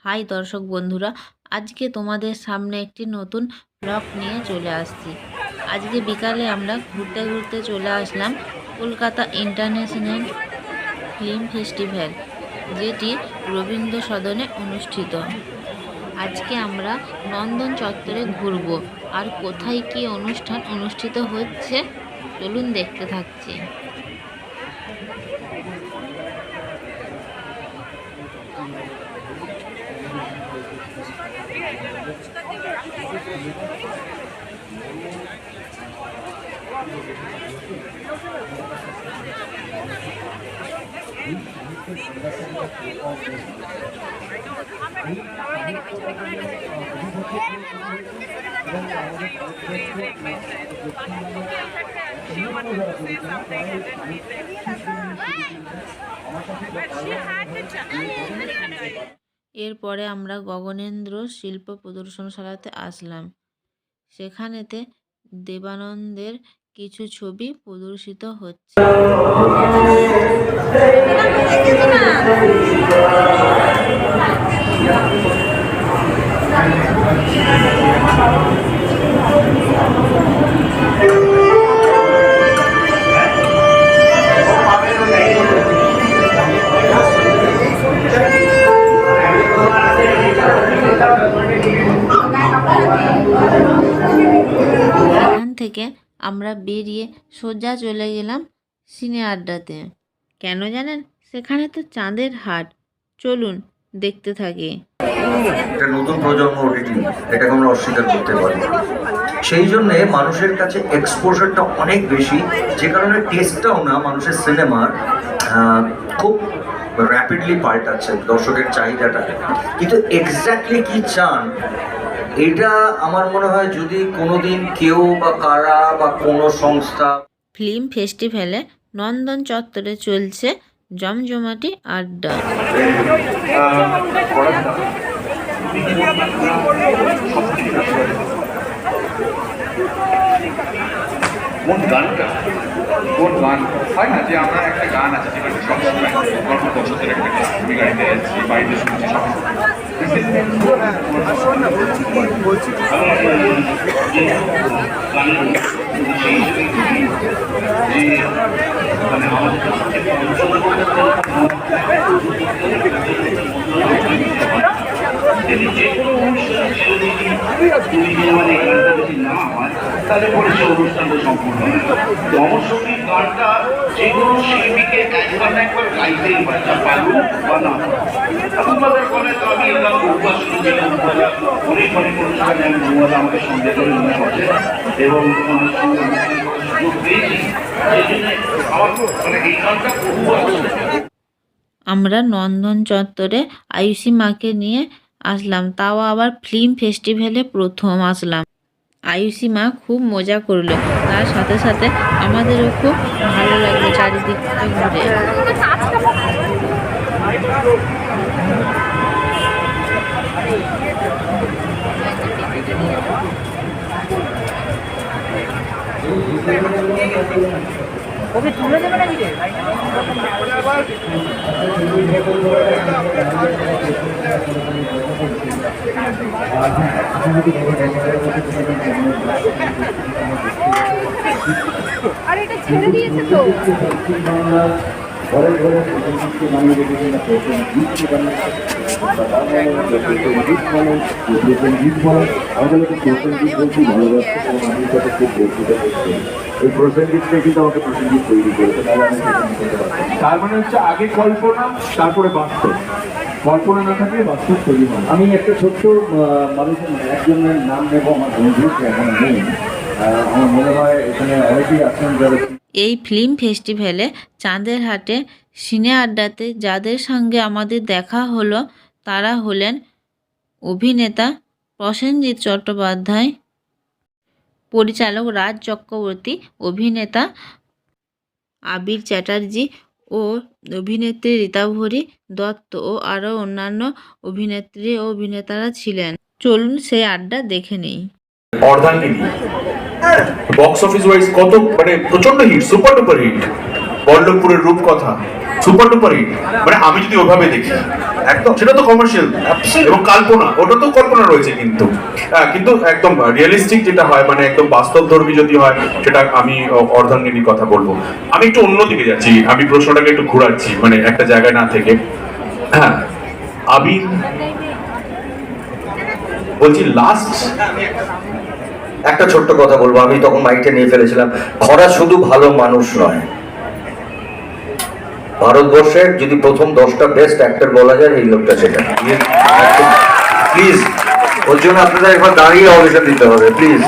High দর্শক বন্ধুরা, আজকে তোমাদের সামনে একটি নতুন ব্লগ নিয়ে চলে আসছি। আজকে বিকালে আমরা ঘুরতে ঘুরতে চলে আসলাম কলকাতা ইন্টারন্যাশনাল ফিল্ম ফেস্টিভ্যাল, যেটি রবীন্দ্র সদনে অনুষ্ঠিত। আজকে আমরা নন্দন চত্বরে ঘুরব, আর কোথায় কী অনুষ্ঠান অনুষ্ঠিত হচ্ছে চলুন দেখতে থাকছি। এরপরে আমরা গগনেন্দ্র শিল্প প্রদর্শনশালাতে আসলাম। সেখানেতে দেবানন্দের কিছু ছবি প্রদর্শিত হচ্ছে। এখান থেকে আমরা বেরিয়ে সোজা চলে গেলাম সিনে আড্ডাতে। কেন জানেন? সেখানে তো চাঁদের হাট। চলুন দেখতে থাকি। এটা নতুন প্রজন্ম ওটিটি, এটাকে আমরা অস্বীকার করতে পারি। সেই জন্যে মানুষের কাছে এক্সপোজারটা অনেক বেশি, যে কারণে টেস্টটাও না মানুষের সিনেমার খুব র্যাপিডলি পাল্টাচ্ছে দর্শকের চাহিদাটা। কিন্তু এক্স্যাক্টলি কি চান, এটা আমার মনে হয় যদি কোনোদিন কেউ বা কারা বা কোনো সংস্থা। ফিল্ম ফেস্টিভ্যালে নন্দন চত্বরে চলছে জমজমাটি আড্ডা। কোন গানটা কোন গান হয় না যে আমরা একটা গান আছে যেটা সবসময় গল্প বছরের একটা আমি গাড়িতে যাচ্ছি, বাড়িতে শুনছি তাহলে পরে সে অনুষ্ঠানটা সম্পূর্ণ হয়। জনসঙ্গীত গানটা যে কোনো শিল্পীকে একবার না একবার গাইতেই হয়, তা পারুক বা না আপনাদের বলে। তো আমি এলাম বহুবার শুনেছিলাম, অনেক অনেক অনুষ্ঠানে আমি বহুবার আমাকে সঙ্গে করে মনে পড়ে এবং তোমাদের সঙ্গে সুযোগ পেয়েছি, সেই জন্য আমার মানে এই গানটা বহুবার। আমরা নন্দন চত্বরে আয়ুষী মাকে নিয়ে আসলাম, তাও আবার ফিল্ম ফেস্টিভ্যালে প্রথম আসলাম। আয়ুষী মা খুব মজা করলো, তার সাথে সাথে আমাদেরও খুব ভালো লাগলো চারিদিকটা ঘুরে। ওকে তুলে দেবে নাকি রে? আর এটা ছেড়ে দিয়েছে তো। ঘরে ঘরে বানিয়ে রেখেছে না, এই প্রসেনজিৎকে কিন্তু আমাকে প্রসেনজিৎ তৈরি করেছে। তার মানে হচ্ছে আগে কল্পনা, তারপরে বাস্তব। কল্পনা না থাকলে বাস্তব তৈরি হয়। আমি একটা ছোট্ট মানুষের একজনের নাম নেব, আমার বন্ধু এখন নেই, আমার মনে হয় এখানে অনেকেই আছেন যারা এই ফিল্ম ফেস্টিভ্যালে চাঁদের হাটে সিনে আড্ডাতে যাদের সঙ্গে আমাদের দেখা হলো তারা হলেন অভিনেতা প্রসেনজিৎ চট্টোপাধ্যায়, পরিচালক রাজ চক্রবর্তী, অভিনেতা আবির চ্যাটার্জি ও অভিনেত্রী রীতাভরি দত্ত ও আরও অন্যান্য অভিনেত্রী ও অভিনেতারা ছিলেন। চলুন সেই আড্ডা দেখে নেই। অর্ধাঙ্গিনী বক্স অফিস ওয়াইজ কত মানে প্রচন্ড হিট, সুপার ডুপার হিট। বল্লভপুরের রূপকথা সুপার ডুপার হিট। মানে আমি যদি ওভাবে দেখি একদম। সেটা তো কমার্শিয়াল এবং কাল্পনা, ওটা তো কল্পনা রয়েছে কিন্তু কিন্তু একদম রিয়েলিস্টিক যেটা হয়, মানে একদম বাস্তবধর্মী যদি হয়, সেটা আমি অর্ধাঙ্গিনীর কথা বলবো। আমি একটু অন্যদিকে যাচ্ছি, আমি প্রশ্নটাকে একটু ঘোরাচ্ছি, মানে একটা জায়গায় না থেকে। হ্যাঁ, আবির বলছি লাস্ট একটা ছোট্ট কথা বলবো, আমি তখন মাইকটা নিয়ে ফেলেছিলাম। খরা শুধু ভালো মানুষ নয়, ভারতবর্ষের যদি প্রথম 10টা বেস্ট অ্যাক্টর বলা যায়, এই লোকটা সেটা। প্লিজ ওর জন্য আপনাদের একবার দাঁড়িয়ে অডিশন দিতে হবে, প্লিজ।